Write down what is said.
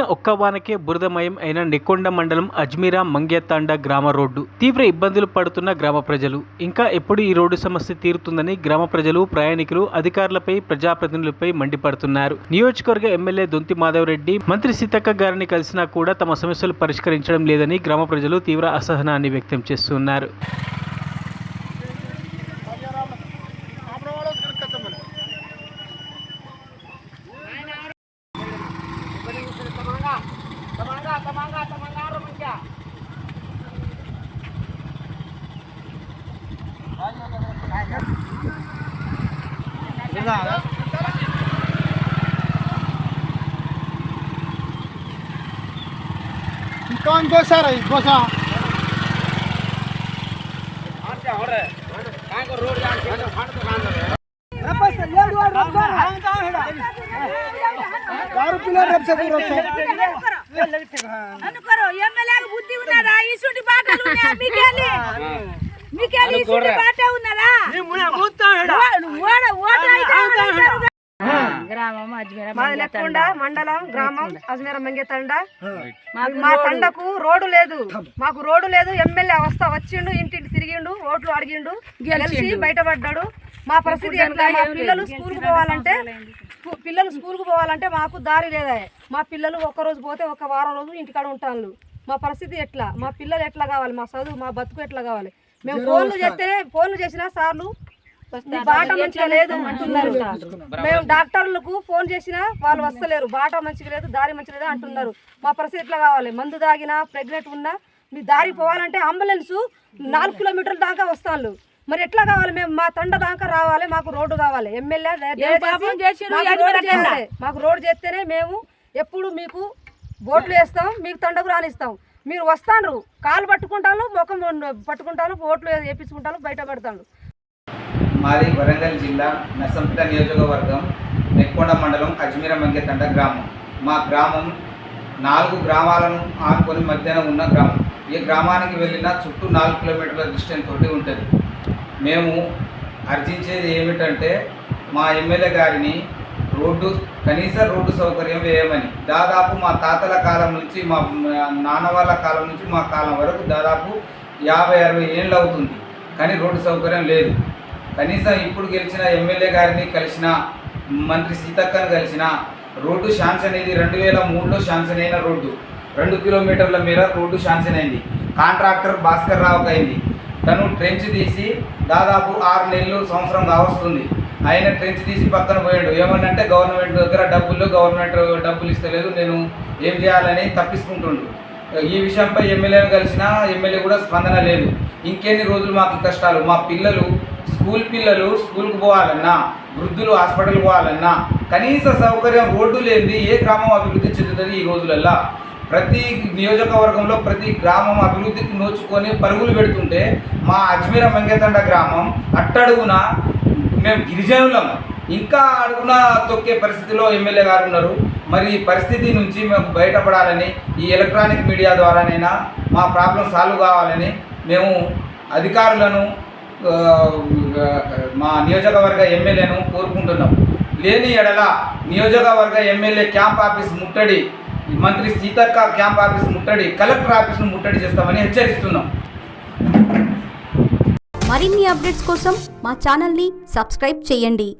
కురిసిన ఒక్క వానకే బురదమయం అయిన నెక్కొండ మండలం అజ్మీరా మంగ్యతాండ గ్రామ రోడ్డు తీవ్ర ఇబ్బందులు పడుతున్న గ్రామ ప్రజలు. ఇంకా ఎప్పుడు ఈ రోడ్డు సమస్య తీరుతుందని గ్రామ ప్రజలు, ప్రయాణికులు అధికారులపై, ప్రజాప్రతినిధులపై మండిపడుతున్నారు. నియోజకవర్గ ఎమ్మెల్యే దొంతి మాధవరెడ్డి, మంత్రి సీతక్క గారిని కలిసినా కూడా తమ సమస్యలు పరిష్కరించడం లేదని గ్రామ ప్రజలు తీవ్ర అసహనాన్ని వ్యక్తం చేస్తున్నారు. कौन गोसा रही गोसा గ్రామం నెక్కొండ మండలం గ్రామం అజ్మీరా మంగ్యతాండ. మా తండకు రోడ్డు లేదు, మాకు రోడ్డు లేదు. ఎమ్మెల్యే వచ్చిండు, ఇంటింటి తిరిగిండు, ఓట్లు అడిగిండు, గెలిచి బయటపడ్డాడు. మా పరిస్థితి ఎట్లా? మా పిల్లలు స్కూల్కి పోవాలంటే మాకు దారి లేదా? మా పిల్లలు ఒక్క రోజు పోతే ఒక వారం రోజు ఇంటికాడ ఉంటాను. మా పరిస్థితి ఎట్లా? మా పిల్లలు ఎట్లా కావాలి? మా చదువు, మా బతుకు ఎట్లా కావాలి? మేము ఫోన్లు చేసినా సార్లు బాట మంచిగా లేదు అంటున్నారు. మేము డాక్టర్లకు ఫోన్ చేసినా వాళ్ళు వస్తలేరు. బాట మంచిగా లేదు, దారి మంచిగా లేదు అంటున్నారు. మా పరిస్థితి ఎట్లా కావాలి? మందు తాగినా, ప్రెగ్నెంట్ ఉన్నా మీ దారి పోవాలంటే అంబులెన్స్ 4 కిలోమీటర్ల దాకా వస్తాను. మరి ఎట్లా కావాలి? మేము మా తండ దాకా రావాలి, మాకు రోడ్డు కావాలి. ఎమ్మెల్యే మాకు రోడ్డు చేస్తేనే మేము ఎప్పుడు మీకు ఓట్లు వేస్తాం, మీకు తండకు రానిస్తాం. మీరు వస్తాను, కాలు పట్టుకుంటాను, ముఖం పట్టుకుంటాను, ఓట్లు వేపించుకుంటాను, బయట పెడతాను. మాది వరంగల్ జిల్లా నర్సంపేట నియోజకవర్గం నెక్కొండ మండలం అజ్మీరా మంగ్యతాండ గ్రామం. మా గ్రామం 4 గ్రామాలను ఆనుకొని మధ్యన ఉన్న గ్రామం. ఈ గ్రామానికి వెళ్ళిన చుట్టూ 4 కిలోమీటర్ల డిస్టెన్స్ తోటి ఉంటుంది. మేము అర్జించేది ఏమిటంటే మా ఎమ్మెల్యే గారిని కనీస రోడ్డు సౌకర్యం వేయమని. దాదాపు మా తాతల కాలం నుంచి, మా నాన్న వాళ్ళ కాలం నుంచి మా కాలం వరకు దాదాపు 50-60 ఏళ్ళు అవుతుంది, కానీ రోడ్డు సౌకర్యం లేదు. కనీసం ఇప్పుడు గెలిచిన ఎమ్మెల్యే గారిని కలిసిన, మంత్రి సీతక్కను కలిసిన, రోడ్డు శాంక్షన్ అయింది 2003లో శాంక్షన్ అయిన రోడ్డు 2 కిలోమీటర్ల మేర రోడ్డు శాంక్షన్ అయింది. కాంట్రాక్టర్ భాస్కర్ రావుకి అయింది. తను ట్రెంచ్ తీసి దాదాపు 6 నెలలు, సంవత్సరం కావస్తుంది. ఆయన ట్రెంచ్ తీసి పక్కన పోయాడు. ఏమనంటే గవర్నమెంట్ దగ్గర గవర్నమెంట్ డబ్బులు ఇస్తలేదు, నేను ఏం చేయాలని తప్పించుకుంటుండు. ఈ విషయంపై ఎమ్మెల్యేను కలిసినా ఎమ్మెల్యే కూడా స్పందన లేదు. ఇంకెన్ని రోజులు మాకు కష్టాలు? మా పిల్లలు స్కూల్కి పోవాలన్నా, వృద్ధులు హాస్పిటల్కి పోవాలన్నా కనీస సౌకర్యం రోడ్డు లేనిది ఏ గ్రామం అభివృద్ధి చెందుతుంది? ఈ రోజులల్లో ప్రతి నియోజకవర్గంలో ప్రతి గ్రామం అభివృద్ధికి నోచుకొని పరుగులు పెడుతుంటే మా అజ్మీరా మంగ్యతాండ గ్రామం అట్టడుగున మేము గిరిజనులం, ఇంకా అడుగున తొక్కే పరిస్థితిలో ఎమ్మెల్యే గారు ఉన్నారు. మరి ఈ పరిస్థితి నుంచి మేము బయటపడాలని, ఈ ఎలక్ట్రానిక్ మీడియా ద్వారానైనా మా ప్రాబ్లం సాల్వ్ కావాలని మేము అధికారులను, మా నియోజకవర్గ ఎమ్మెల్యేను కోరుకుంటున్నాం. లేని ఎడల నియోజకవర్గ ఎమ్మెల్యే క్యాంప్ ఆఫీస్ ముట్టడి, మంత్రి సీతక్క క్యాంప్ ఆఫీస్ ముట్టడి, కలెక్టర్ ఆఫీస్ను ముట్టడి చేస్తామని హెచ్చరిస్తున్నాం. మరిన్ని అప్డేట్స్ కోసం మా ఛానల్ని సబ్స్క్రైబ్ చేయండి.